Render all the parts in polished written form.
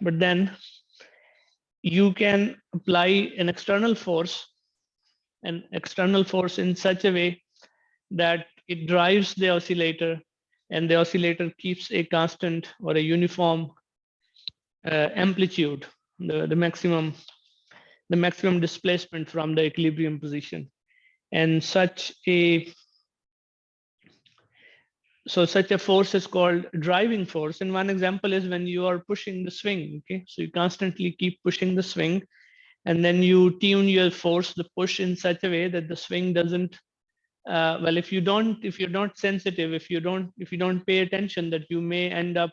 but then you can apply an external force in such a way that it drives the oscillator, and the oscillator keeps a constant or a uniform amplitude, the maximum displacement from the equilibrium position. And such a force is called driving force. And one example is when you are pushing the swing. Okay, so you constantly keep pushing the swing, and then you tune your force, the push, in such a way that the swing doesn't. Well, if you're not sensitive, if you don't pay attention, that you may end up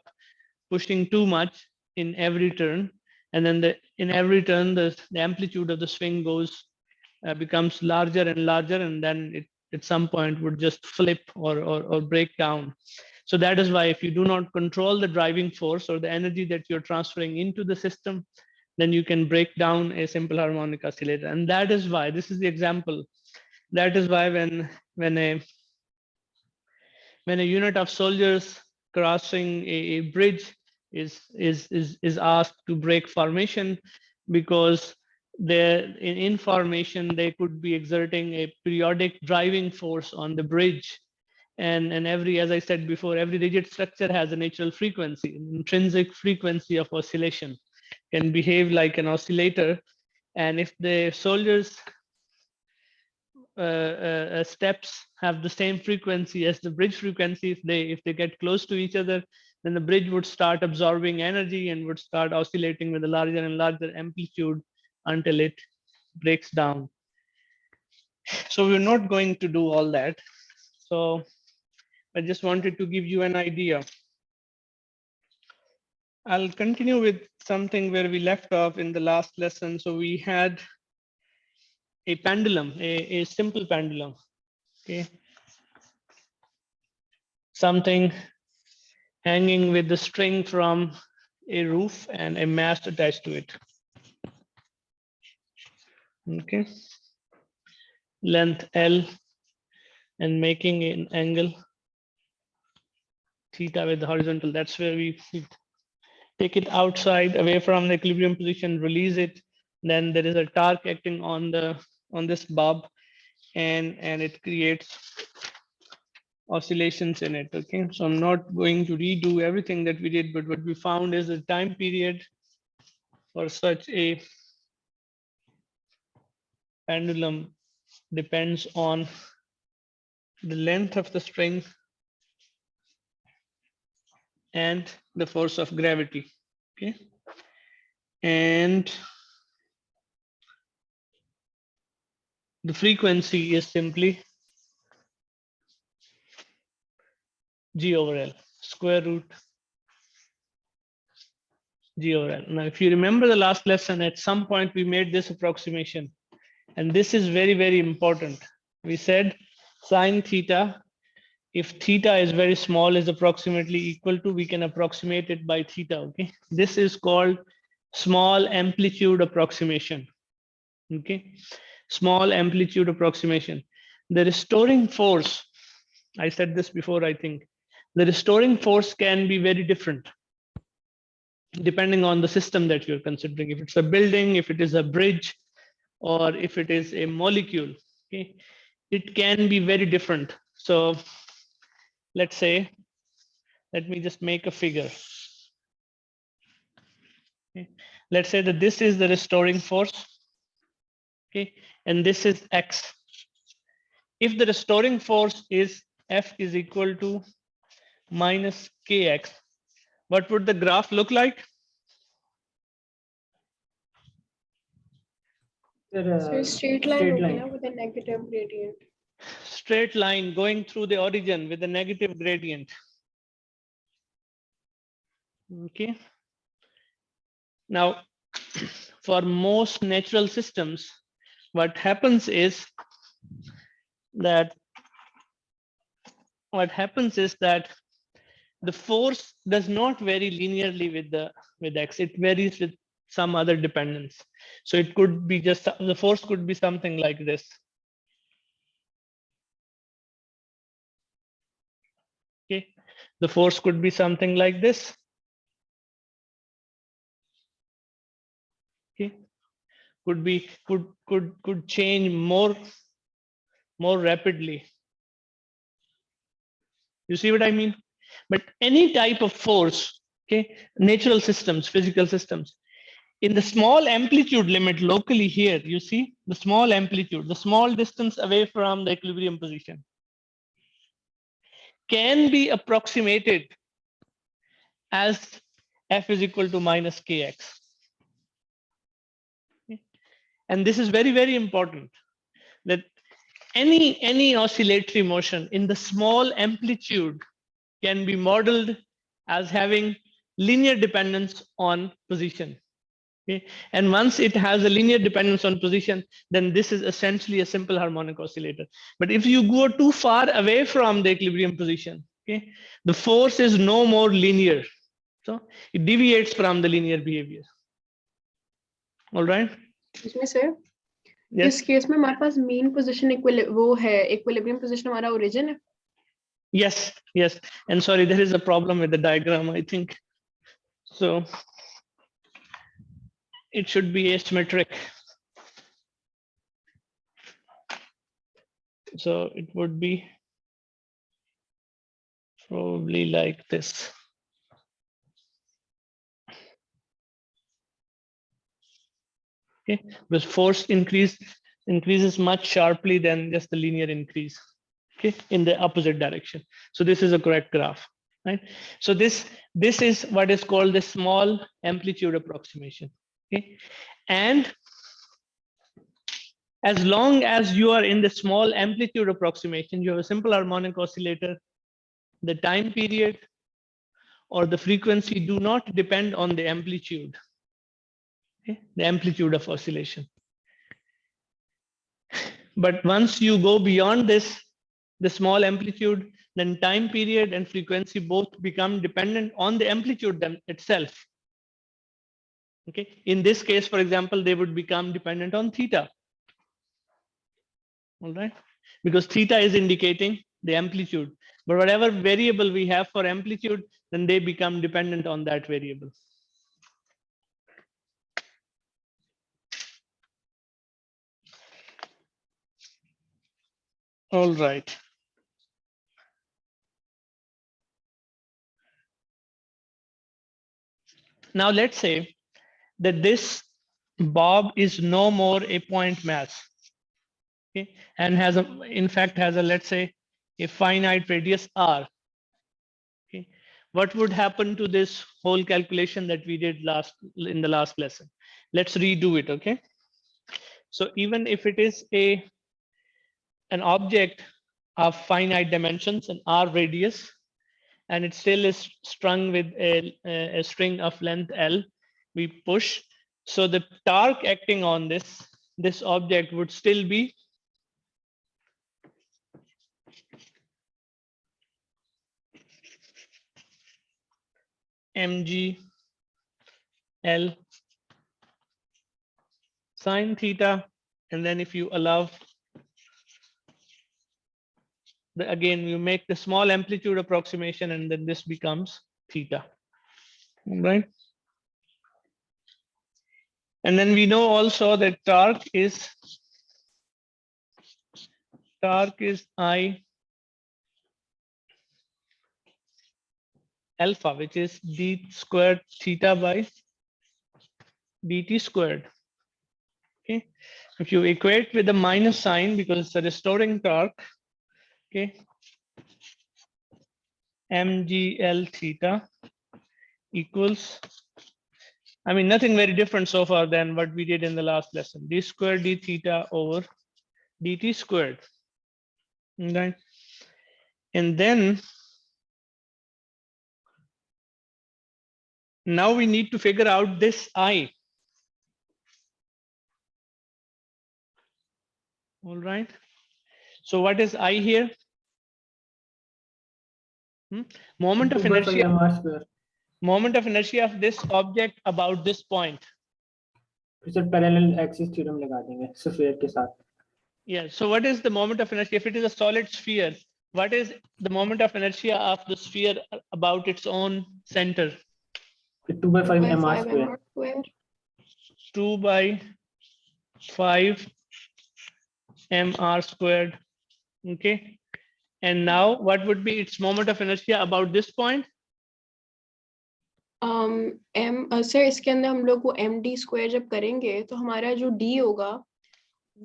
pushing too much in every turn, and then in every turn the amplitude of the swing becomes larger and larger, and then it at some point would just flip or break down. So that is why if you do not control the driving force or the energy that you're transferring into the system, then you can break down a simple harmonic oscillator. And that is why this is the example. That is why when a unit of soldiers crossing a bridge is asked to break formation, because in formation they could be exerting a periodic driving force on the bridge, and every, as I said before, every rigid structure has a natural frequency, an intrinsic frequency of oscillation, can behave like an oscillator. And if the soldiers steps have the same frequency as the bridge frequency, if they get close to each other, then the bridge would start absorbing energy and would start oscillating with a larger and larger amplitude until it breaks down. So we're not going to do all that. So I just wanted to give you an idea. I'll continue with something where we left off in the last lesson. So we had a pendulum, a simple pendulum. Okay, something hanging with the string from a roof and a mast attached to it. Okay, length L, and making an angle theta with the horizontal. That's where we take it outside, away from the equilibrium position, release it. Then there is a torque acting on this bob, and it creates oscillations in it. Okay, so I'm not going to redo everything that we did, but what we found is the time period for such a pendulum depends on the length of the string and the force of gravity. Okay, and the frequency is simply G over L, square root G over L. Now, if you remember the last lesson, at some point we made this approximation, and this is very, very important. We said sine theta, if theta is very small, is approximately equal to, we can approximate it by theta. Okay, this is called small amplitude approximation. Okay, small amplitude approximation. The restoring force, I said this before, I think, the restoring force can be very different depending on the system that you're considering. If it's a building, if it is a bridge, or if it is a molecule, okay, it can be very different. So let's say, let me just make a figure. Okay. Let's say that this is the restoring force, okay, and this is X. If the restoring force is F is equal to minus Kx, what would the graph look like? So straight line with a negative gradient. Straight line going through the origin with a negative gradient. Okay. Now, for most natural systems, what happens is that the force does not vary linearly with X. It varies with some other dependence. So it could be just, the force could be something like this. Okay, the force could be something like this. Okay, could change more rapidly. You see what I mean? But any type of force, okay, natural systems, physical systems, in the small amplitude limit locally here, you see the small amplitude, the small distance away from the equilibrium position, can be approximated as F is equal to minus kx. Okay? And this is very, very important, that any oscillatory motion in the small amplitude can be modeled as having linear dependence on position. Okay? And once it has a linear dependence on position, then this is essentially a simple harmonic oscillator. But if you go too far away from the equilibrium position, okay, the force is no more linear. So it deviates from the linear behavior. All right? इसमें sir Yes. इस case में हमारे पास mean position वो है equilibrium position हमारा origin है. Yes, yes. And sorry, there is a problem with the diagram, I think. So it should be asymmetric. So it would be probably like this. Okay, because force increases much sharply than just the linear increase, okay, in the opposite direction. So this is a correct graph, right? So this is what is called the small amplitude approximation, okay? And as long as you are in the small amplitude approximation, you have a simple harmonic oscillator, the time period or the frequency do not depend on the amplitude, okay? The amplitude of oscillation. But once you go beyond this, the small amplitude, then time period and frequency both become dependent on the amplitude itself. Okay. In this case, for example, they would become dependent on theta. All right. Because theta is indicating the amplitude. But whatever variable we have for amplitude, then they become dependent on that variable. All right. Now let's say that this bob is no more a point mass, okay, and has a, in fact, has a, let's say, a finite radius r. Okay, what would happen to this whole calculation that we did in the last lesson? Let's redo it. Okay, so even if it is an object of finite dimensions and r radius, and it still is strung with a string of length L, we push. So the torque acting on this object would still be mg L sine theta. And then if you allow, again, you make the small amplitude approximation, and then this becomes theta, right? And then we know also that torque is I alpha, which is d squared theta by dt squared. Okay, if you equate with the minus sign because it's a restoring torque, okay, mgl theta equals, I mean, nothing very different so far than what we did in the last lesson, d squared d theta over dt squared, right? And then now we need to figure out this I. All right. So what is I here? Moment of inertia. Moment of inertia of this object about this point. Parallel axis theorem लगा देंगे sphere के साथ. Yeah. So what is the moment of inertia? If it is a solid sphere, what is the moment of inertia of the sphere about its own center? 2/5 mr square. 2 by 5 mr squared. Okay. And now what would be its moment of inertia about this point? Sir इसके अंदर हम लोग वो md square जब करेंगे तो हमारा जो d होगा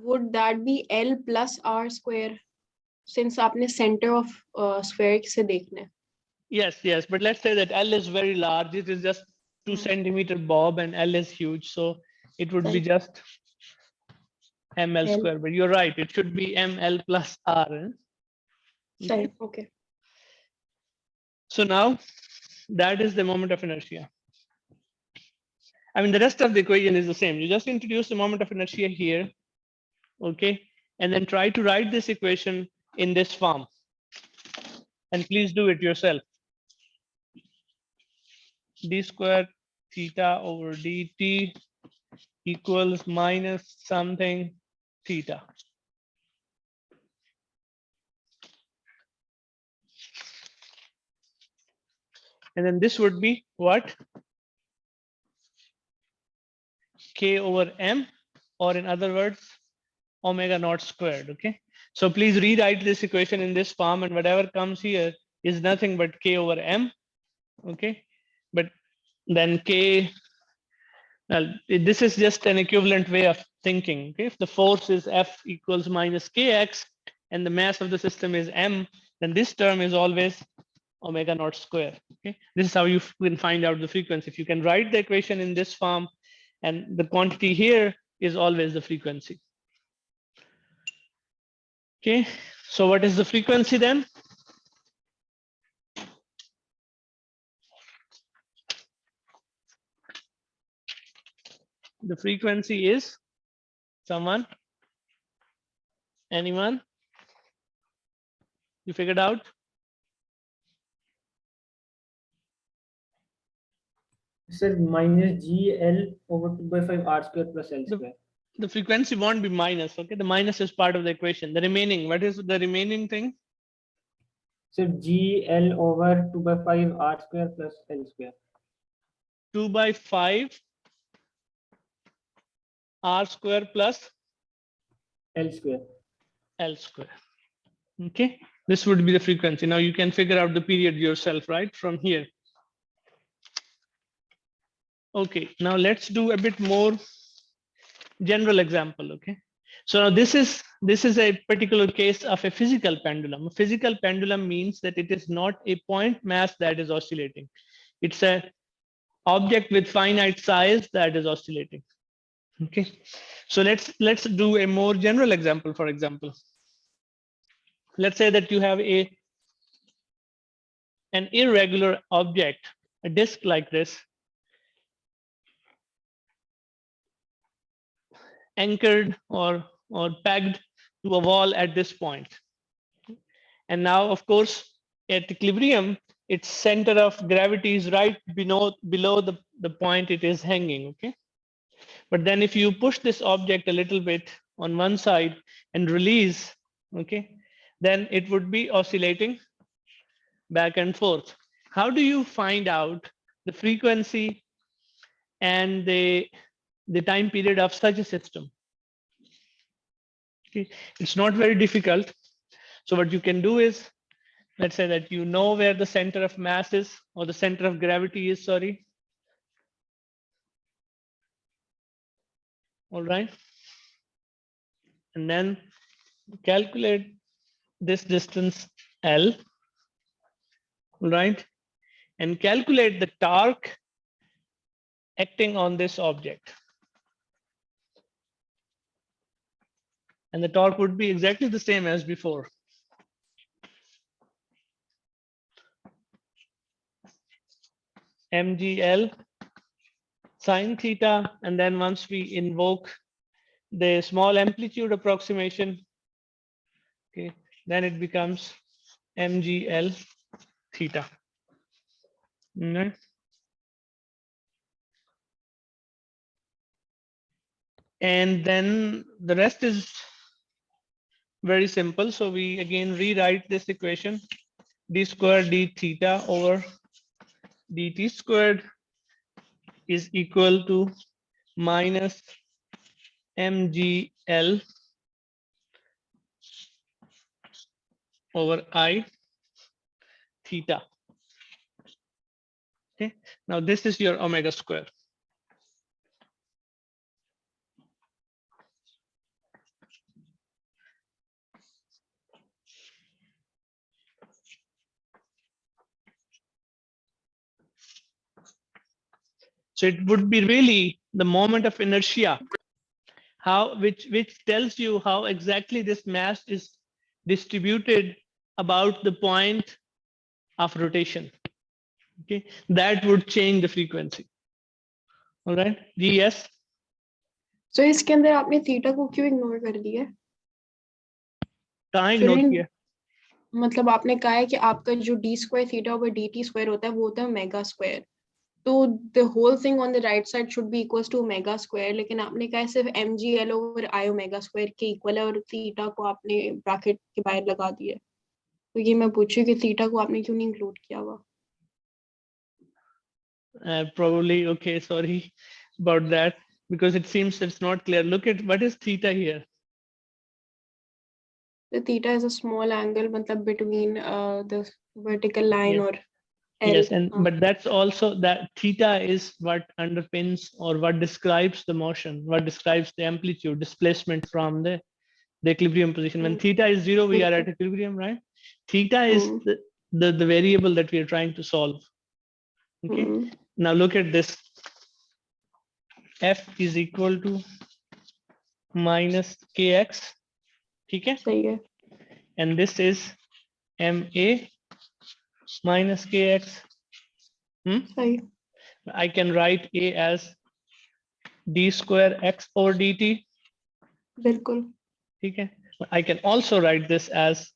would that be l plus r square since आपने center of sphere से देखना है. Yes, yes. But let's say that L is very large. It is just 2 centimeter bob and L is huge. So it would be just ml L. square. But you're right. It should be ml plus r. Sorry, okay. So now that is the moment of inertia. I mean, the rest of the equation is the same. You just introduce the moment of inertia here. Okay. And then try to write this equation in this form. And please do it yourself. D squared theta over dt equals minus something theta. And then this would be what? K over m, or in other words, omega naught squared. Okay. So please rewrite this equation in this form, and whatever comes here is nothing but K over m. Okay. But then K, well, this is just an equivalent way of thinking. Okay. If the force is F equals minus Kx and the mass of the system is m, then this term is always omega naught square. Okay. This is how you can find out the frequency. If you can write the equation in this form, and the quantity here is always the frequency. Okay. So what is the frequency then? The frequency is someone? Anyone? You figured out? Sir, minus GL over 2 by 5 R square plus L square. The frequency won't be minus. Okay. The minus is part of the equation. The remaining, what is the remaining thing? Sir, GL over 2 by 5 R square plus L square. 2 by 5 R square plus L square. L square. Okay. This would be the frequency. Now you can figure out the period yourself, right? From here. Okay. Now let's do a bit more general example. Okay. So now this is a particular case of a physical pendulum. A physical pendulum means that it is not a point mass that is oscillating. It's a object with finite size that is oscillating. Okay. So let's do a more general example. For example, let's say that you have an irregular object, a disk like this, anchored or pegged to a wall at this point. And now, of course, at equilibrium, its center of gravity is right below the point it is hanging. Okay. But then if you push this object a little bit on one side and release, okay, then it would be oscillating back and forth. How do you find out the frequency and the time period of such a system? Okay. It's not very difficult. So what you can do is, let's say that you know where the center of mass is, or the center of gravity is, sorry. All right. And then calculate this distance L, all right, and calculate the torque acting on this object. And the torque would be exactly the same as before. MGL sine theta, and then once we invoke the small amplitude approximation, okay, then it becomes MGL theta. Okay. And then the rest is very simple. So we again rewrite this equation: d squared d theta over dt squared is equal to minus mgl over I theta. Okay, now this is your omega square. So it would be really the moment of inertia, which tells you how exactly this mass is distributed about the point of rotation. Okay, that would change the frequency. All right, yes. So इसके अंदर आपने theta को क्यों ignore कर दिया? कहाँ ignore किया? मतलब आपने कहा है कि आपका जो d square theta over d t square होता है वो होता है ओमेगा स्क्वायर, तो the whole thing on the right side should be equals to omega square, लेकिन आपने कहा सिर्फ m g l over I omega square के इक्वल है और थीटा को आपने ब्रैकेट के बाहर लगा दिया। तो ये मैं पूछूं कि थीटा को आपने क्यों नहीं इंक्लूड किया हुआ? Probably okay. Sorry about that, because it seems it's not clear. Look at what is theta here. The theta is a small angle, मतलब between the vertical line Yes. or L. Yes, and but that's also that theta is what underpins or what describes the motion, what describes the amplitude displacement from the equilibrium position. When theta is 0, we are at equilibrium, right? Theta is the variable that we are trying to solve. Okay. Now look at this. F is equal to minus kx. Okay. सही है. And this is ma minus kx. सही. I can write a as d square x over dt. बिल्कुल. Okay. I can also write this as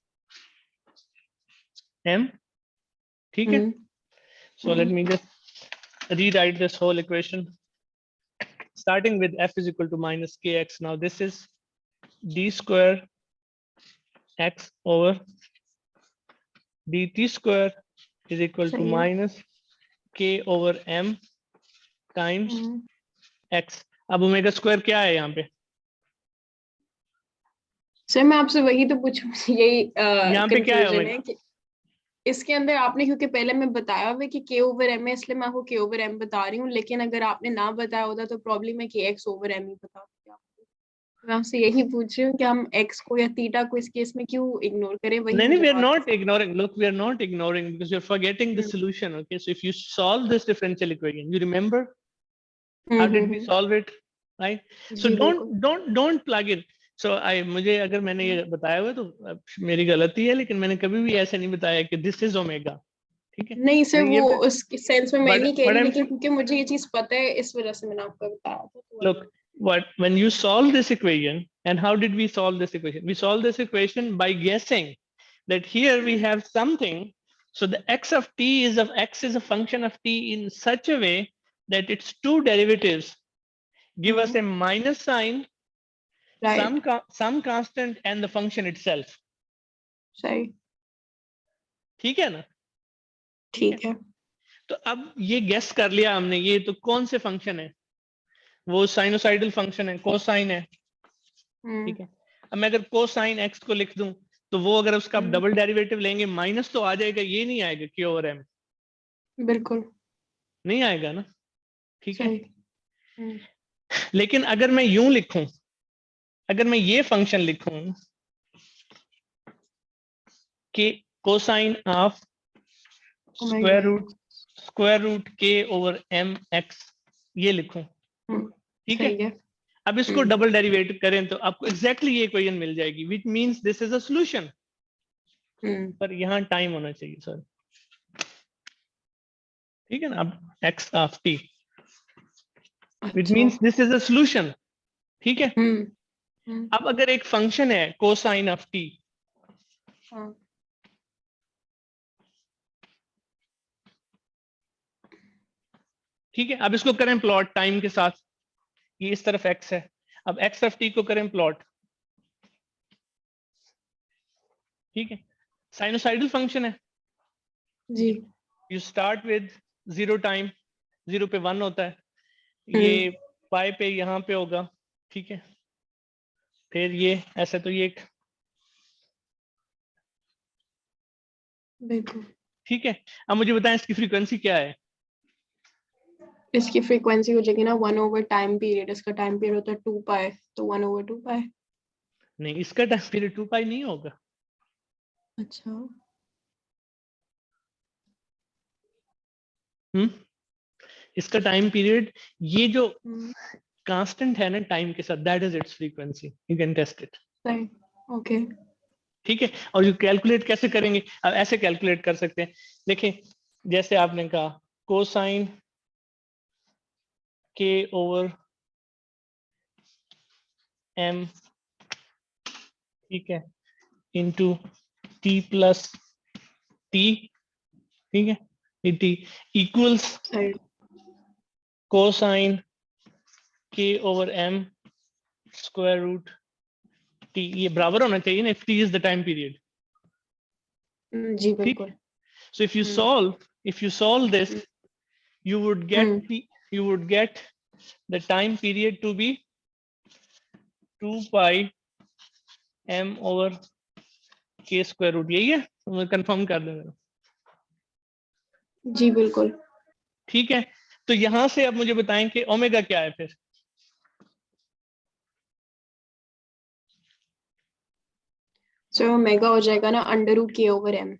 m. Okay. So let me just rewrite this whole equation, starting with f is equal to minus kx. Now this is d square x over dt square is equal to minus k over m times x. अब omega square क्या है यहाँ पे? Sir मैं आपसे वही तो पूछूं, यही यहाँ पे क्या है कंफ्यूजन ओमेगा? है कि इसके अंदर आपने, क्योंकि पहले मैं बताया हुआ कि k ओवर m है इसलिए मैं आपको k ओवर m बता रही हूँ, लेकिन अगर आपने ना बताया होता तो प्रॉब्लम है कि x ओवर m ही बताती आपको। मैं आपसे यही पूछ रही हूँ कि हम x को या थीटा को इस केस में क्यों इग्नोर करें? वही नहीं, मुझे we are बात not ignoring. Look, we are not ignoring because you're forgetting the solution. Okay, so if you solve this differential equation, you remember how did we solve it, right? So don't plug in. So मुझे अगर मैंने ये बताया हुआ तो मेरी गलती है, लेकिन मैंने कभी भी ऐसे नहीं बताया कि this is omega. ठीक है? नहीं सर, ये वो उस सेंस में मैं नहीं कह रही, I'm लेकिन क्योंकि मुझे ये चीज पता है इस वजह से मैंने आपको बताया था। look, when you solve this equation, and how did we solve this equation? We solved this equation by guessing that here we have something. So the x of t is a function of t in such a way that its two derivatives give us a minus sign, some constant, and the function itself. सही. ठीक है ना? ठीक है. तो अब ये guess कर लिया हमने, ये तो कौन से फंक्शन है? वो साइनोसाइडल फंक्शन है, कोसाइन है. ठीक है. अब मैं अगर कोसाइन x को लिख दूं तो वो अगर उसका डबल डेरिवेटिव लेंगे माइनस तो आ जाएगा, ये नहीं आएगा k ओवर m. बिल्कुल नहीं आएगा ना. ठीक है. सही. लेकिन अगर मैं यूं लिखूं, अगर मैं ये फंक्शन लिखूं कि cosine of square root k over m x, ये लिखूं. ठीक है. अब इसको डबल डेरिवेट करें तो आपको एग्जैक्टली ये इक्वेशन मिल जाएगी, which means this is a solution. पर यहां टाइम होना चाहिए सर. ठीक है ना? अब x of t which means this is a solution. ठीक है. अब अगर एक फंक्शन है कोसाइन ऑफ t, ठीक है. अब इसको करें प्लॉट टाइम के साथ. ये इस तरफ x है. अब x ऑफ t को करें प्लॉट. ठीक है. साइनोसाइडल फंक्शन है जी. यू स्टार्ट विद 0 टाइम, 0 पे 1 होता है. ये पाई पे यहाँ पे होगा, ठीक है। फिर ये ऐसा, तो ये एक, बिल्कुल। ठीक है। अब मुझे बताएं इसकी फ्रीक्वेंसी क्या है। इसकी फ्रीक्वेंसी हो जाएगी ना 1 ओवर टाइम पीरियड, इसका टाइम पीरियड होता है 2 पाई, तो 1 ओवर 2 पाई। नहीं, इसका टाइम पीरियड 2 पाई नहीं होगा। अच्छा, इसका टाइम पीरियड, ये जो हम्म, कांस्टेंट है ना टाइम के साथ, that is its frequency, you can test it. सही, ओके। ठीक है। और यू कैलकुलेट कैसे करेंगे, अब ऐसे कैलकुलेट कर सकते हैं। देखें, जैसे आपने कहा कोसाइन के ओवर एम, ठीक है, इंटू टी प्लस टी, ठीक है, टी इक्वल्स सही, कोसाइन के over M square root T, ये बराबर होना चाहिए ना, if T is the time period. जी ठीक बिल्कुल। है। So hmm, if you solve this, hmm, you would get hmm, the time period to be 2 pi m over k square root, यही है, मैं कंफर्म कर दूंगा। जी बिल्कुल। ठीक है। तो यहां से अब मुझे बताएं कि ओमेगा क्या है फिर। सो मेगा हो जाएगा ना √k/m।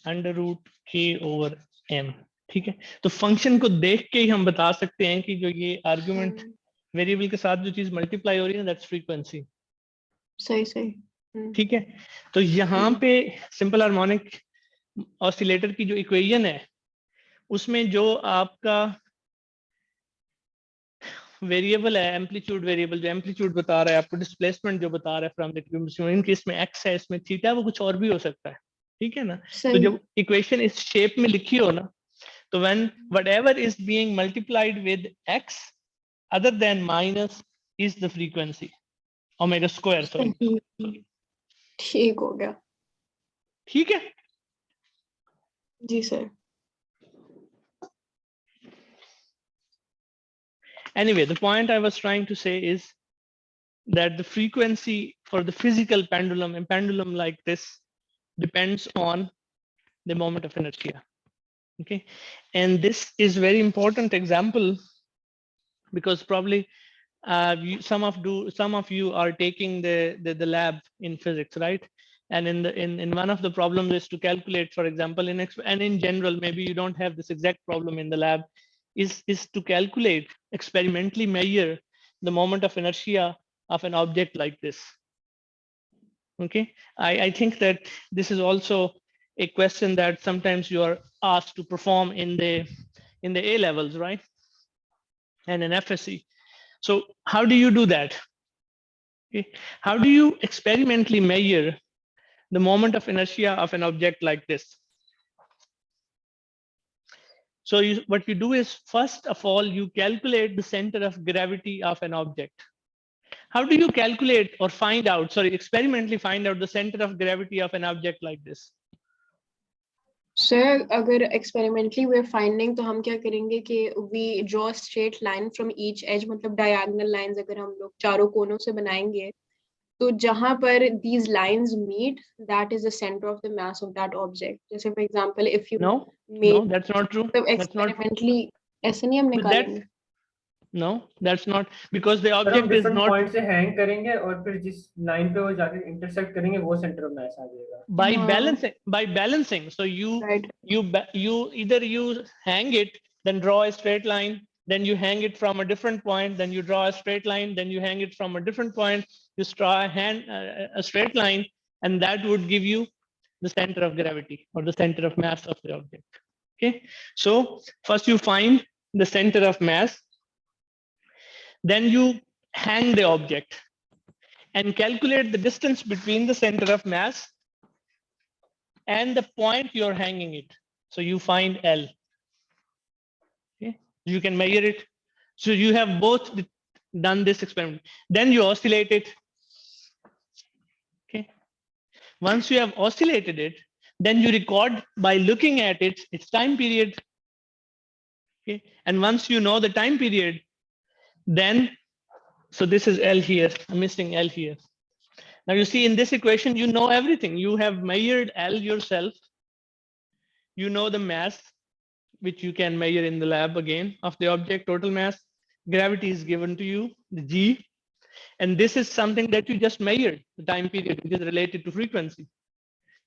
अंडर रूट के ओवर एम, ठीक है। तो फंक्शन को देख के ही हम बता सकते हैं कि जो ये आर्गुमेंट हम्म, वेरिएबल के साथ जो चीज मल्टीप्लाई हो रही है दैट्स फ्रीक्वेंसी। सही सही। ठीक है। तो यहाँ पे सिंपल हार्मोनिक ऑसिलेटर की जो इक्वेशन है, उसमें जो आपका वेरिएबल है एम्पलीट्यूड वेरिएबल, जो एम्पलीट्यूड बता रहा है आपको, डिस्प्लेसमेंट जो बता रहा है फ्रॉम द इक्विलिब्रियम, इनके इसमें एक्स है, इसमें थीटा, वो कुछ और भी हो सकता है। ठीक है ना। तो सही। जब इक्वेशन इस शेप में लिखी हो ना, तो when whatever is being multiplied with x other than minus is the frequency, omega square, sorry। सही, ठीक हो गया। ठीक है। जी sir. Anyway, the point I was trying to say is that the frequency for the physical pendulum, a pendulum like this, depends on the moment of inertia. Okay. And this is very important example because probably some of you are taking the lab in physics, right? And in one of the problems is to calculate, for example, and in general, maybe you don't have this exact problem in the lab, is to calculate, experimentally measure the moment of inertia of an object like this. Okay. I think that this is also a question that sometimes you are asked to perform in the A levels, right? And in FSC. So how do you do that? Okay. How do you experimentally measure the moment of inertia of an object like this? So what you do is, first of all, you calculate the center of gravity of an object. How do you calculate or experimentally find out the center of gravity of an object like this? Sir अगर experimentally we finding, तो हम क्या करेंगे कि we draw straight line from each edge, मतलब diagonal lines अगर हम लोग चारों कोनों से बनाएंगे, तो जहां पर these lines meet, that is the center of the mass of that object. जैसे for example if you No, make, that's not true. मतलब That's not true. एक्सपेरिमेंटली ऐसे नहीं हम But निकालेंगे। no, that's not, because the sir हम object is different not point से hang करेंगे और फिर जिस लाइन पे वो जाके इंटरसेक्ट करेंगे वो सेंटर ऑफ मास आ जाएगा। हाँ, by balancing. So right. you either you hang it, then draw a straight line, then you hang it from a different point, then you draw a straight line, then you hang it from a different point, you draw a straight line, and that would give you the center of gravity or the center of mass of the object. Okay. So first you find the center of mass, then you hang the object and calculate the distance between the center of mass and the point you're hanging it. So you find L. Okay. You can measure it. So you have both done this experiment. Then you oscillate it. Okay. Once you have oscillated it, then you record by looking at its time period. Okay. And once you know the time period, Then, so this is L here. I'm missing L here. Now you see in this equation, you know everything. You have measured L yourself. You know the mass, which you can measure in the lab again, of the object, total mass. Gravity is given to you, the G. And this is something that you just measured, the time period, which is related to frequency.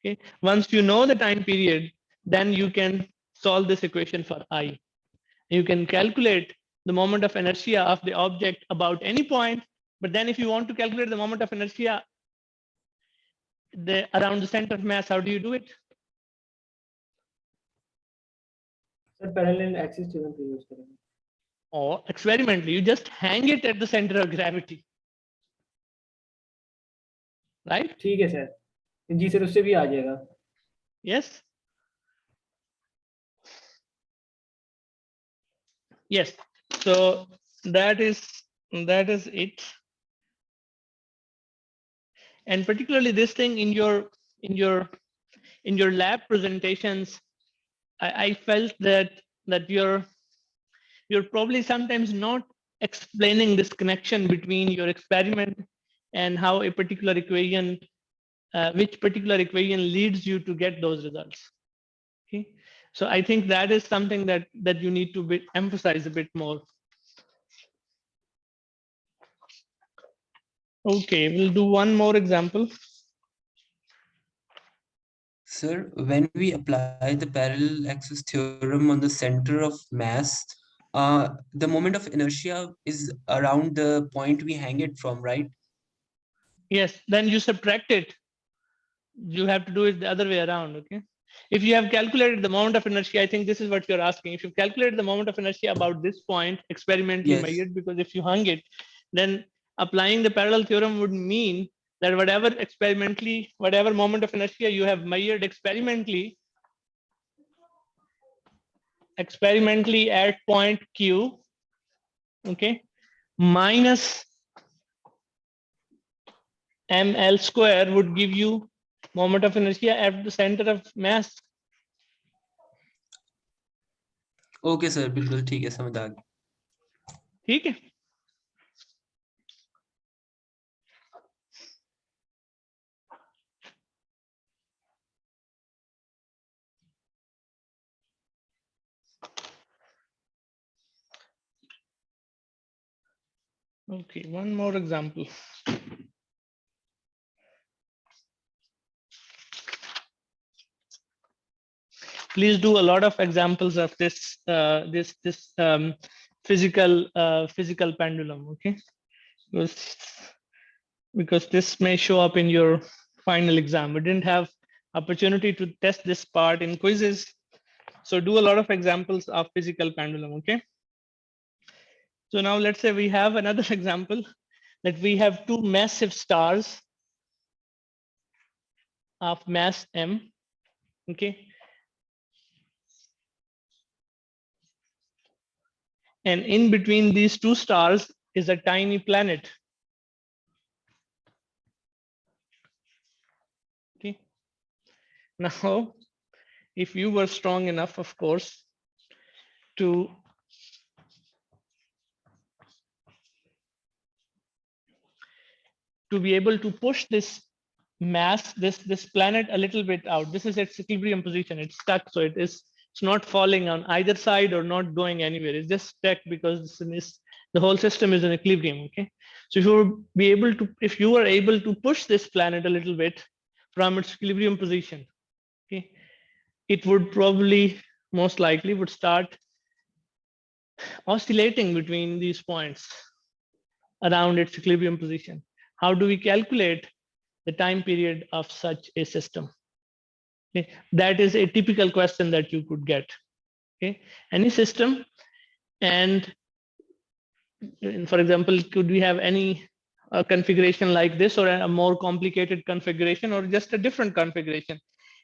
Okay. Once you know the time period, then you can solve this equation for I. You can calculate the moment of inertia of the object about any point. But then if you want to calculate the moment of inertia around the center of mass, how do you do it? Sir, parallel axis theorem पे use करेंगे. Or experimentally, you just hang it at the center of gravity. Right? ठीक है sir. जी sir, उससे भी आ जाएगा. Yes. Yes. So that is it. And particularly this thing in your lab presentations, I felt that you're probably sometimes not explaining this connection between your experiment and how a particular equation, which particular equation leads you to get those results. Okay, so I think that is something that you need to emphasize a bit more. Okay, we'll do one more example. Sir, when we apply the parallel axis theorem on the center of mass, the moment of inertia is around the point we hang it from, right? Yes, then you subtract it. You have to do it the other way around. Okay. If you have calculated the moment of inertia, I think this is what you're asking. If you've calculated the moment of inertia about this point, experimentally Yes. measured, because if you hung it, then applying the parallel theorem would mean that whatever moment of inertia you have measured experimentally at point Q, okay, minus ml square would give you moment of inertia at the center of mass. Okay, sir, बिल्कुल ठीक है, समझ आ गया. ठीक है. Okay, one more example. Please do a lot of examples of this physical pendulum, okay? Because this may show up in your final exam. We didn't have opportunity to test this part in quizzes, so do a lot of examples of physical pendulum, okay? So now let's say we have another example that we have two massive stars of mass m, okay? And in between these two stars is a tiny planet. Okay. Now, if you were strong enough, of course, to be able to push this mass, this planet a little bit out. This is its equilibrium position. It's stuck, so it's not falling on either side or not going anywhere. It's just stuck because the whole system is in equilibrium. Okay, so if you were able to push this planet a little bit from its equilibrium position, okay, it would probably most likely would start oscillating between these points around its equilibrium position. How do we calculate the time period of such a system? Okay. That is a typical question that you could get. Okay, any system, and for example, could we have any configuration like this, or a more complicated configuration, or just a different configuration?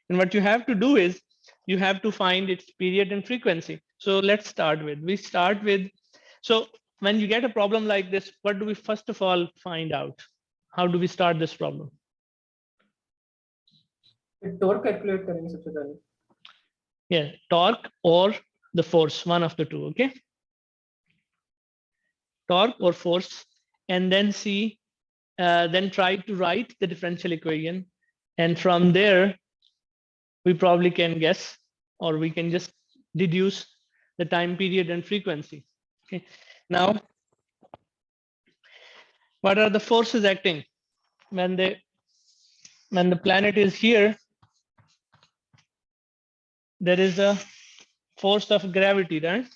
And what you have to do is you have to find its period and frequency. So let's start with, so when you get a problem like this, what do we first of all find out? How do we start this problem? Torque calculate करेंगे सबसे पहले. Yeah, torque or the force, one of the two. Okay. torque or force, and then see, then try to write the differential equation. And from there, we probably can guess, or we can just deduce the time period and frequency. Okay. Now, what are the forces acting when the planet is here? There is a force of gravity, right?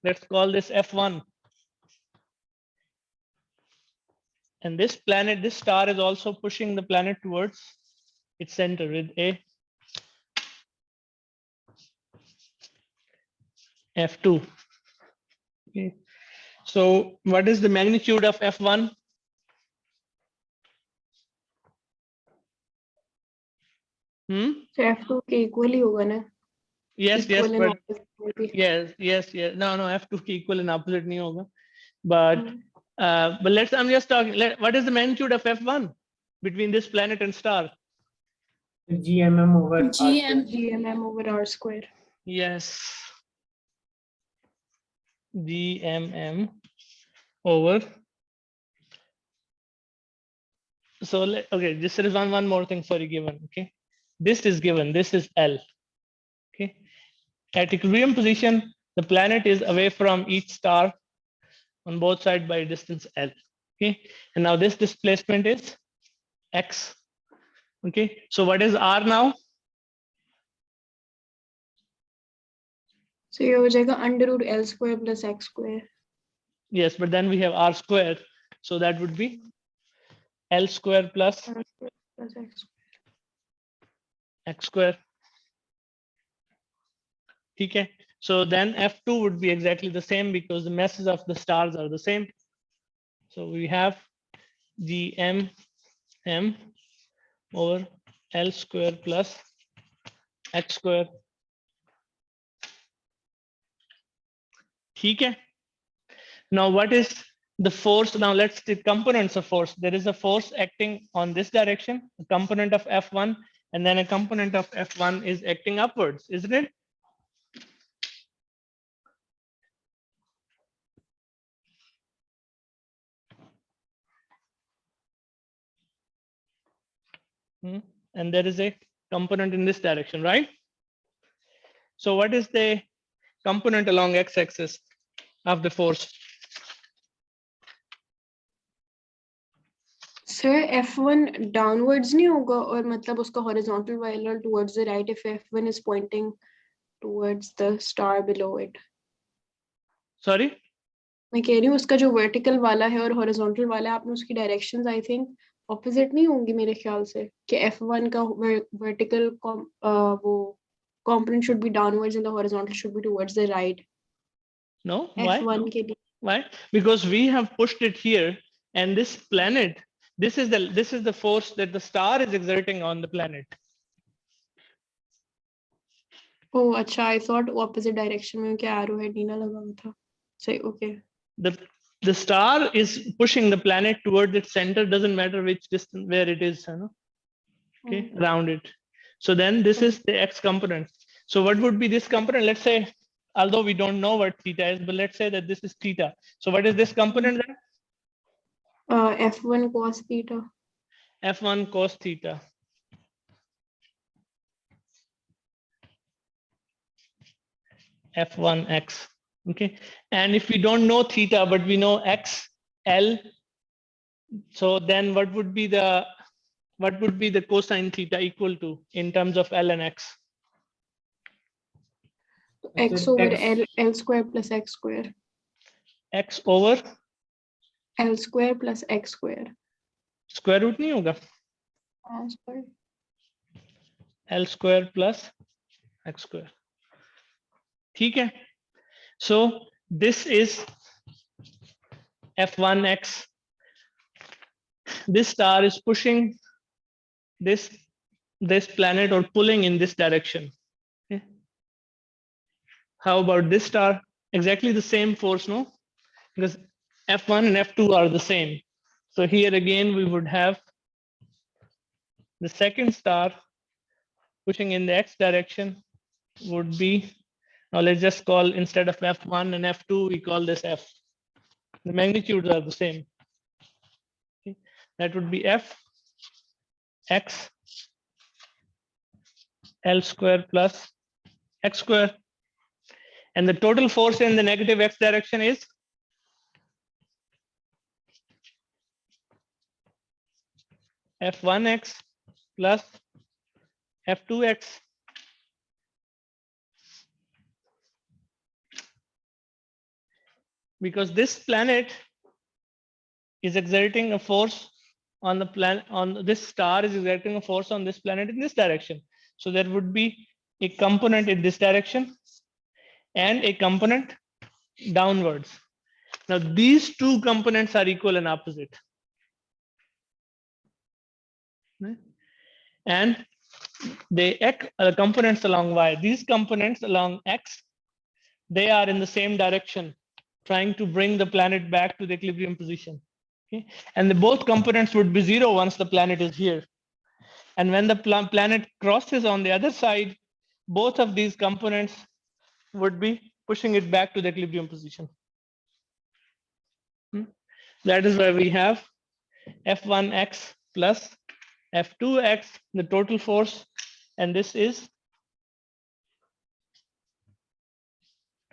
Let's call this F1. And this planet, this star is also pushing the planet towards its center with a F2. Okay. So what is the magnitude of F1? So F2 के equal ही होगा ना? Yes, Equal yes, in but opposite maybe. yes. No, F2 के equal and opposite नहीं होगा. But I'm just talking. What is the magnitude of F1 between this planet and star? GMM over R square. GMM over R square. Yes. GMM over. So okay, this is one more thing. Sorry, given. Okay, this is given. This is L. Okay, at equilibrium position, the planet is away from each star on both sides by a distance L. Okay, and now this displacement is X. Okay, so what is R now? So ये हो जाएगा under root L square plus X square. Yes, but then we have R square, so that would be L square plus R square plus X square. X square. Okay, so then F2 would be exactly the same because the masses of the stars are the same. So we have GMM over L square plus X square. Okay. Now what is the force? Now let's take components of force. There is a force acting on this direction, a component of F1, and then a component of F1 is acting upwards, isn't it? And there is a component in this direction, right? So what is the component along x-axis of the force? Sir, F1 downwards नहीं होगा और मतलब उसका horizontal parallel towards the right if F1 is pointing towards the star below it. Sorry? मैं कह रही हूँ उसका जो vertical वाला है और horizontal वाला है आपने उसकी directions I think opposite नहीं होंगी मेरे ख्याल से कि F1 का vertical वो component should be downwards and the horizontal should be towards the right. No, why? F1 के लिए. Why? Because we have pushed it here, and this planet, this is the force that the star is exerting on the planet. Oh, अच्छा, I thought opposite direction में क्या arrow head नहीं ना लगा हुआ था. So, okay. The star is pushing the planet towards its center, doesn't matter which distance where it is, you know? Okay, around it. So then this is the x component. So what would be this component? Let's say, although we don't know what theta is, but let's say that this is theta. So what is this component then? F1 cos theta. F1 cos theta. F1x. Okay, and if we don't know theta, but we know x, L, so then what would be the cosine theta equal to in terms of L and x? X over L square plus X square. X over L square plus X square. square root नहीं होगा? Square. L square plus X square. ठीक है. So this is F1x. This star is pushing this planet or pulling in this direction. Okay. How about this star? Exactly the same force, no? Because F1 and F2 are the same. So here again, we would have the second star pushing in the x direction would be, now let's just call, instead of F1 and F2, we call this F. The magnitudes are the same. Okay. That would be F x L square plus x square. And the total force in the negative x direction is F1x plus F2x. Because this planet is exerting a force on the planet, on this star is exerting a force on this planet in this direction. So there would be a component in this direction and a component downwards. Now these two components are equal and opposite. And the components along y, these components along x, they are in the same direction, trying to bring the planet back to the equilibrium position. Okay? And both components would be zero once the planet is here. And when the planet crosses on the other side, both of these components would be pushing it back to the equilibrium position. That is why we have F1x plus F2x, the total force, and this is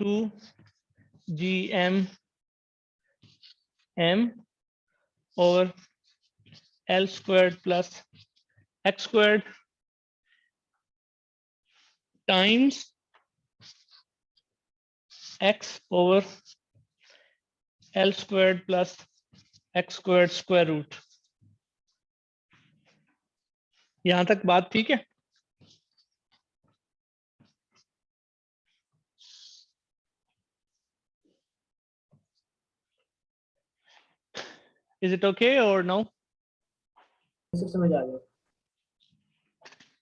2gm m over L squared plus x squared times x over L squared plus x squared square root. यहां तक बात ठीक है? Is it okay or no? समझ आ गया.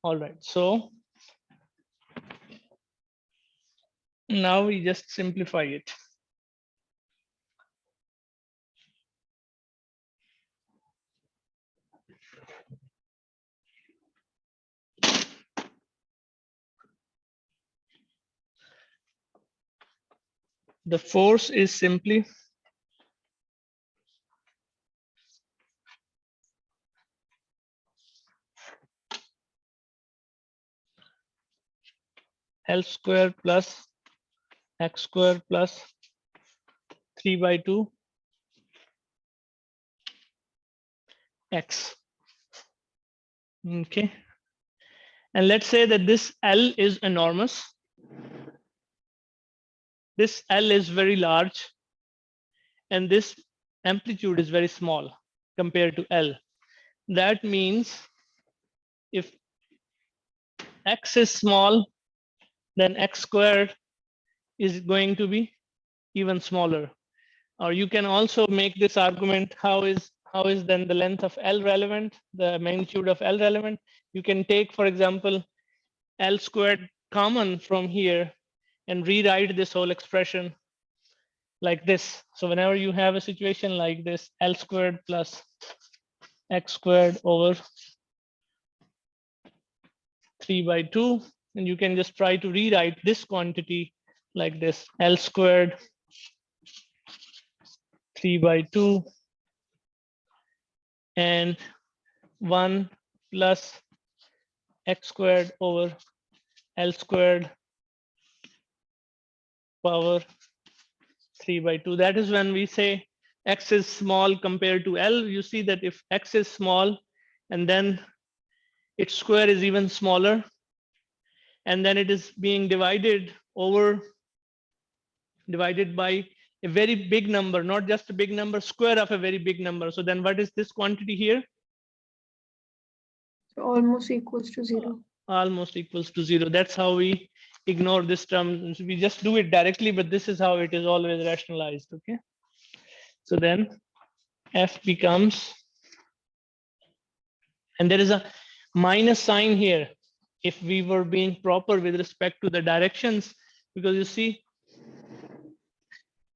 All right, so now we just simplify it. The force is simply L square plus x square plus 3/2 x. Okay. And let's say that this L is enormous. This L is very large. And this amplitude is very small compared to L. That means if x is small, then x squared is going to be even smaller. Or you can also make this argument, how is then the length of L relevant, the magnitude of L relevant? You can take, for example, L squared common from here and rewrite this whole expression like this. So whenever you have a situation like this, L squared plus x squared over 3/2, and you can just try to rewrite this quantity like this: L squared 3/2 and 1 plus x squared over L squared power 3/2. That is when we say x is small compared to L. You see that if x is small and then its square is even smaller, and then it is being divided by a very big number, not just a big number, square of a very big number. So then what is this quantity here? So almost equals to 0. Almost equals to 0. That's how we ignore this term. We just do it directly, but this is how it is always rationalized. Okay. So then F becomes, and there is a minus sign here if we were being proper with respect to the directions, because you see,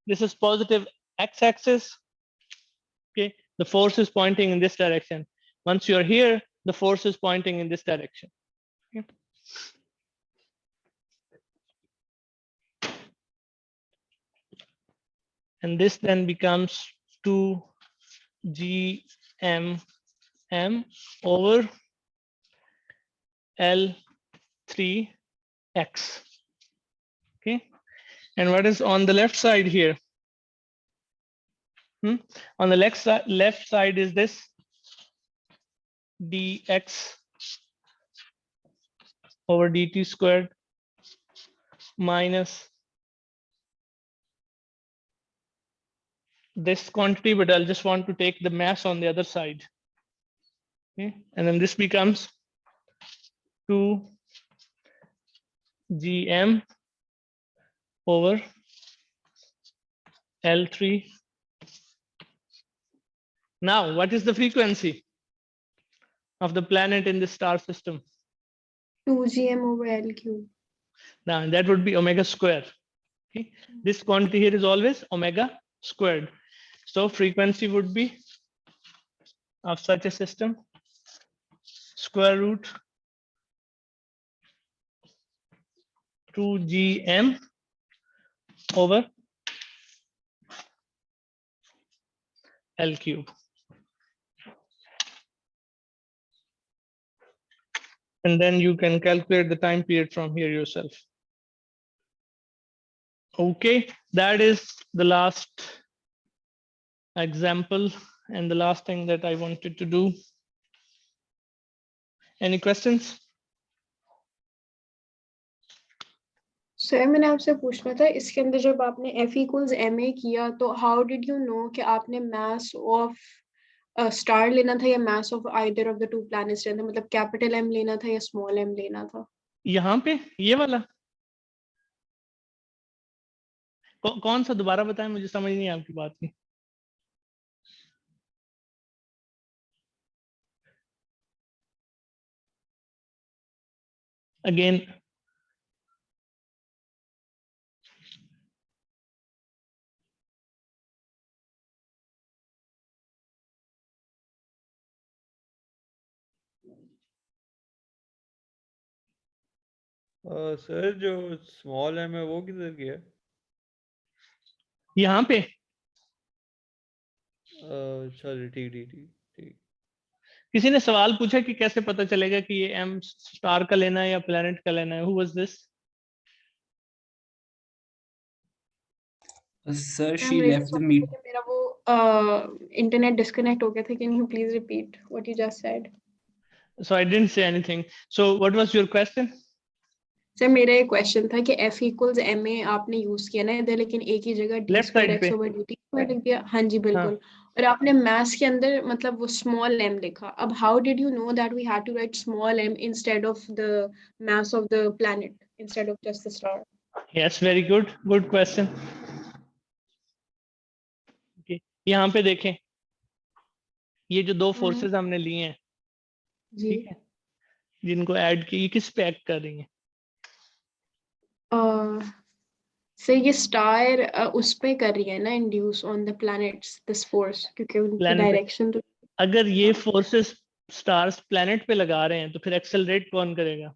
this is positive x-axis. Okay, the force is pointing in this direction. Once you're here, the force is pointing in this direction. Okay. And this then becomes 2GMM over L3X. Okay. And what is on the left side here? On the left side is this dx over dt squared minus this quantity, but I'll just want to take the mass on the other side. Okay, and then this becomes 2GM over L3. Now, what is the frequency of the planet in the star system? 2GM over L cube. Now, that would be omega square. Okay, this quantity here is always omega squared. So frequency would be of such a system square root 2GM over L cube. And then you can calculate the time period from here yourself. Okay, that is the last example and the last thing that I wanted to do. Any questions? Sir मैंने आपसे पूछना था इसके अंदर जब आपने F equals ma किया तो how did you know कि आपने mass of स्टार लेना था या mass of either of the two planets लेना था, मतलब capital M लेना था या small m लेना था? यहाँ पे ये वाला कौन सा दोबारा बताएं, मुझे समझ नहीं आपकी बात की. Again, सर जो स्मॉल एम है वो किधर गया? यहाँ पे चलिए ठीक ठीक ठीक ठीक. किसी ने सवाल पूछा कि कैसे पता चलेगा कि ये एम स्टार का लेना है या प्लेनेट का लेना है. Who was this? Sir, ma'am she मेरे left the सवाल meet. था कि मेरा वो इंटरनेट डिस्कनेक्ट हो गया था. Can you please repeat what you just said? So I didn't say anything. So what was your question? Sir मेरा एक क्वेश्चन था कि F equals ma आपने यूज किया ना इधर, लेकिन एक ही जगह d Left square side x पे. over dt square लिख दिया. हाँ जी बिल्कुल. और आपने mass के अंदर मतलब वो small m लिखा. अब how did you know that we had to write small m instead of the mass of the planet instead of just the star? Yes, very good. Good question. Okay. यहाँ पे देखें, ये जो दो forces हमने लिए हैं, जी. ठीक है, जिनको ऐड किया, ये किस पे एक्ट कर रही हैं? सर ये स्टार उस पे कर रही है ना induce on the planets this force, क्योंकि उनकी Planet पे. डायरेक्शन तो अगर ये फोर्सेस स्टार्स प्लेनेट पे लगा रहे हैं तो फिर एक्सेलरेट कौन करेगा?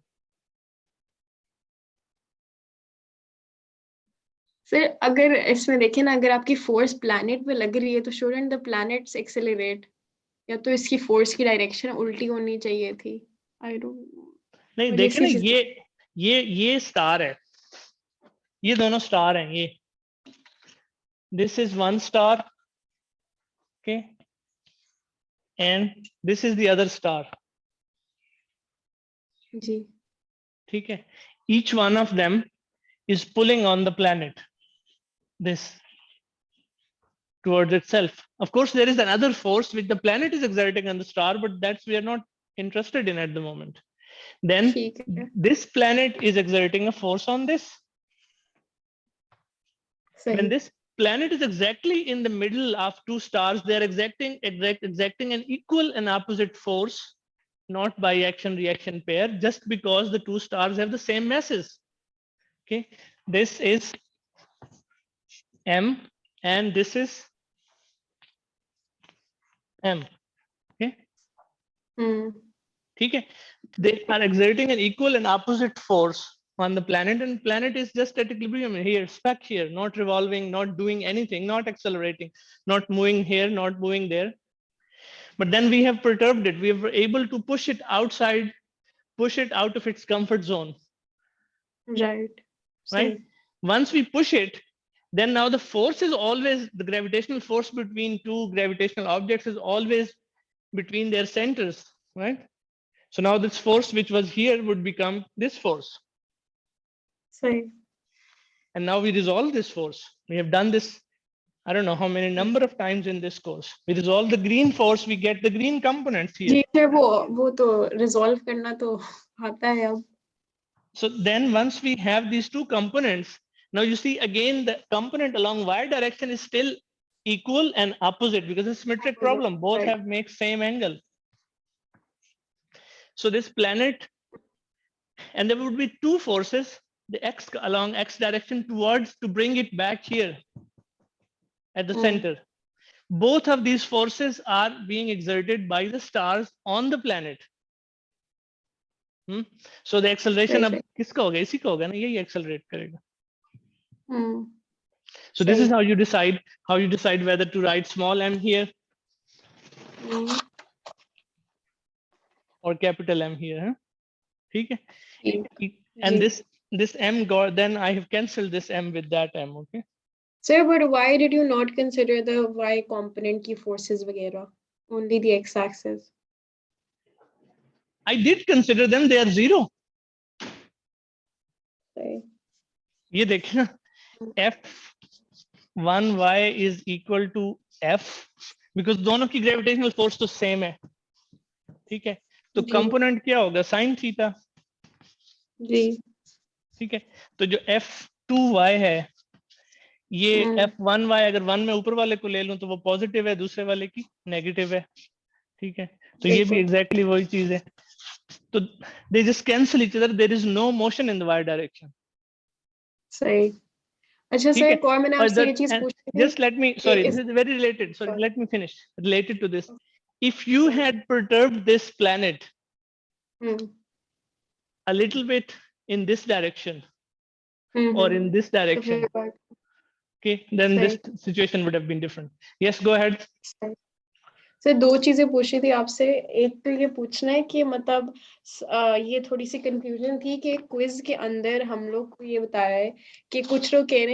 सर अगर इसमें देखें ना, अगर आपकी फोर्स प्लैनेट पे लग रही है तो शुडंट द प्लैनेट्स एक्सेलरेट, या तो इसकी फोर्स की डायरेक्शन उल्टी होनी चाहिए थी. आई डोंट नहीं, देखें ना, ये स्टार है, ये दोनों स्टार हैं. ये this is one star, okay, and this is the other star. जी. ठीक है. Each one of them is pulling on the planet this towards itself. Of course, there is another force which the planet is exerting on the star, but that's we are not interested in at the moment. Then ठीक है. this planet is exerting a force on this. When सही. this planet is exactly in the middle of two stars, they are exacting an equal and opposite force, not by action reaction pair, just because the two stars have the same masses. Okay, this is M and this is M. Okay, हम्म. ठीक है. They are exerting an equal and opposite force on the planet, and planet is just at equilibrium here, stuck here, not revolving, not doing anything, not accelerating, not moving here, not moving there. But then we have perturbed it. We were able to push it outside, push it out of its comfort zone, Right. right? Once we push it, then now the force is always, the gravitational force between two gravitational objects is always between their centers, right? So now this force which was here would become this force. Same. And now we resolve this force. We have done this, I don't know how many number of times in this course. We resolve the green force, we get the green components here. जी sir वो तो resolve करना तो आता है अब. So then once we have these two components, now you see again the component along y direction is still equal and opposite because it's a symmetric problem. Both Right. have make same angle. So this planet, and there would be two forces, the x along x direction towards to bring it back here at the center. Both of these forces are being exerted by the stars on the planet. So the acceleration Right, अब किसका होगा? इसी का होगा ना, यही accelerate करेगा. Hmm. So this is how you decide whether to write small m here Hmm. or capital M here. Huh? ठीक है? जी. And ji. this m got, then I have cancelled this m with that m. Okay. Sir, but why did you not consider the y component की forces वगैरह? Only the x axis. I did consider them. They are zero. Right. ये देखिए ना, F1y is equal to F because दोनों की gravitational force तो same है. ठीक है? तो जी. component क्या होगा? Sin theta. जी. ठीक है? तो जो F2y है, ये F1y अगर 1 में ऊपर वाले को ले लूं तो वो पॉजिटिव है, दूसरे वाले की नेगेटिव है. ठीक है? तो ये भी एग्जैक्टली वही चीज है. तो they just cancel each other. There is no motion in the y direction. सही. अच्छा ठीक सर, है? एक और मैंने और आपसे ये that, चीज and पूछनी थी. just let me, sorry, this is very related. Sorry, let me finish. Related to this. If you had perturbed this planet a little bit in this direction or in this direction, okay, then this situation would have been different. Yes, go ahead. Sir दो चीजें पूछी थी आपसे. एक तो ये पूछना है कि मतलब ये थोड़ी सी कंफ्यूजन थी कि क्विज के अंदर हम लोग को ये बताया है कि कुछ लोग कह रहे हैं